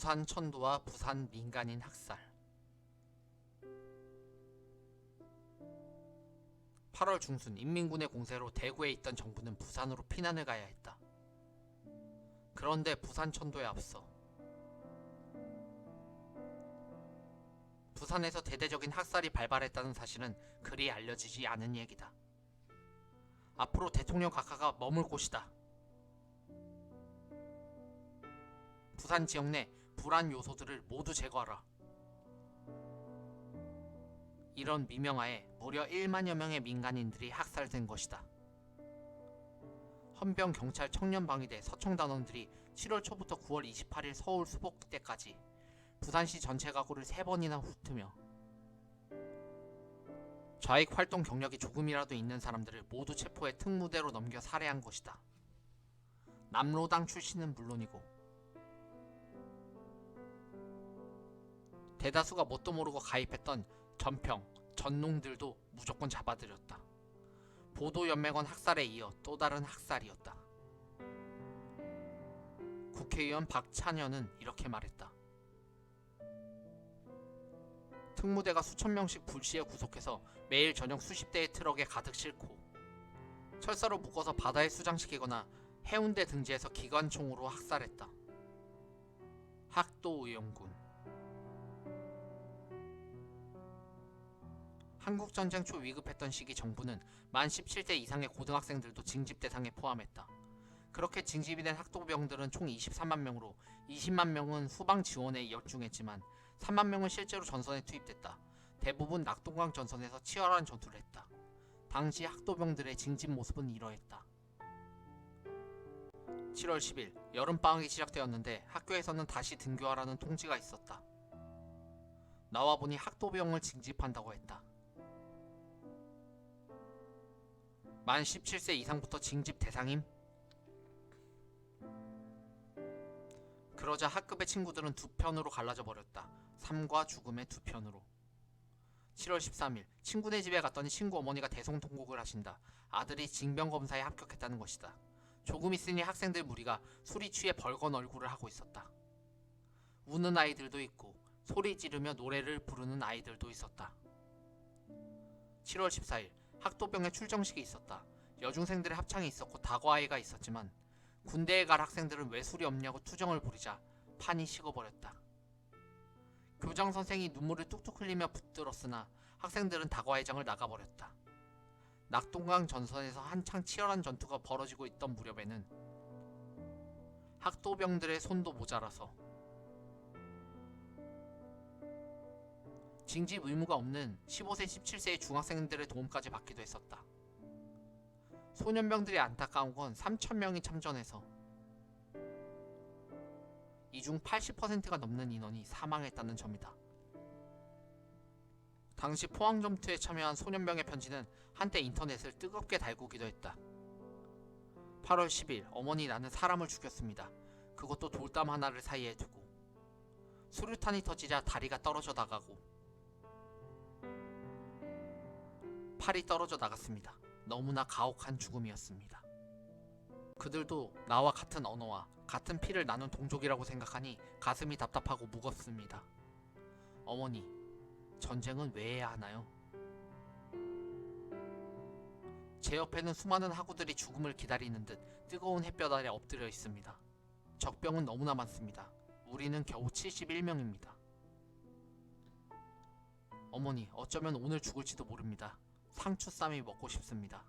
부산 천도와 부산 민간인 학살. 8월 중순 인민군의 공세로 대구에 있던 정부는 부산으로 피난을 가야 했다. 그런데 부산 천도에 앞서 부산에서 대대적인 학살이 발발했다는 사실은 그리 알려지지 않은 얘기다. 앞으로 대통령 각하가 머물 곳이다. 부산 지역 내 불안 요소들을 모두 제거하라. 이런 미명하에 무려 1만여 명의 민간인들이 학살된 것이다. 헌병 경찰 청년방위대 서청단원들이 7월 초부터 9월 28일 서울 수복때까지 부산시 전체 가구를 3번이나 훑으며 좌익 활동 경력이 조금이라도 있는 사람들을 모두 체포해 특무대로 넘겨 살해한 것이다. 남로당 출신은 물론이고 대다수가 뭣도 모르고 가입했던 전평, 전농들도 무조건 잡아들였다. 보도연맹원 학살에 이어 또 다른 학살이었다. 국회의원 박찬현은 이렇게 말했다. 특무대가 수천 명씩 불시에 구속해서 매일 저녁 수십 대의 트럭에 가득 싣고 철사로 묶어서 바다에 수장시키거나 해운대 등지에서 기관총으로 학살했다. 학도의용군. 한국전쟁 초 위급했던 시기 정부는 만 17세 이상의 고등학생들도 징집 대상에 포함했다. 그렇게 징집이 된 학도병들은 총 23만 명으로 20만 명은 후방 지원에 열중했지만 3만 명은 실제로 전선에 투입됐다. 대부분 낙동강 전선에서 치열한 전투를 했다. 당시 학도병들의 징집 모습은 이러했다. 7월 10일 여름방학이 시작되었는데 학교에서는 다시 등교하라는 통지가 있었다. 나와보니 학도병을 징집한다고 했다. 만 17세 이상부터 징집 대상임? 그러자 학급의 친구들은 두 편으로 갈라져 버렸다. 삶과 죽음의 두 편으로. 7월 13일 친구네 집에 갔더니 친구 어머니가 대성통곡을 하신다. 아들이 징병검사에 합격했다는 것이다. 조금 있으니 학생들 무리가 술이 취해 벌건 얼굴을 하고 있었다. 우는 아이들도 있고 소리 지르며 노래를 부르는 아이들도 있었다. 7월 14일 학도병의 출정식이 있었다. 여중생들의 합창이 있었고 다과회가 있었지만 군대에 갈 학생들은 왜 술이 없냐고 투정을 부리자 판이 식어버렸다. 교장 선생이 눈물을 뚝뚝 흘리며 붙들었으나 학생들은 다과회장을 나가버렸다. 낙동강 전선에서 한창 치열한 전투가 벌어지고 있던 무렵에는 학도병들의 손도 모자라서 징집 의무가 없는 15세, 17세의 중학생들의 도움까지 받기도 했었다. 소년병들이 안타까운 건 3,000명이 참전해서 이 중 80%가 넘는 인원이 사망했다는 점이다. 당시 포항점투에 참여한 소년병의 편지는 한때 인터넷을 뜨겁게 달구기도 했다. 8월 10일 어머니 나는 사람을 죽였습니다. 그것도 돌담 하나를 사이에 두고 수류탄이 터지자 다리가 떨어져 나가고 팔이 떨어져 나갔습니다. 너무나 가혹한 죽음이었습니다. 그들도 나와 같은 언어와 같은 피를 나눈 동족이라고 생각하니 가슴이 답답하고 무겁습니다. 어머니, 전쟁은 왜 해야 하나요? 제 옆에는 수많은 학우들이 죽음을 기다리는 듯 뜨거운 햇볕 아래 엎드려 있습니다. 적병은 너무나 많습니다. 우리는 겨우 71명입니다. 어머니, 어쩌면 오늘 죽을지도 모릅니다. 상추쌈이 먹고 싶습니다.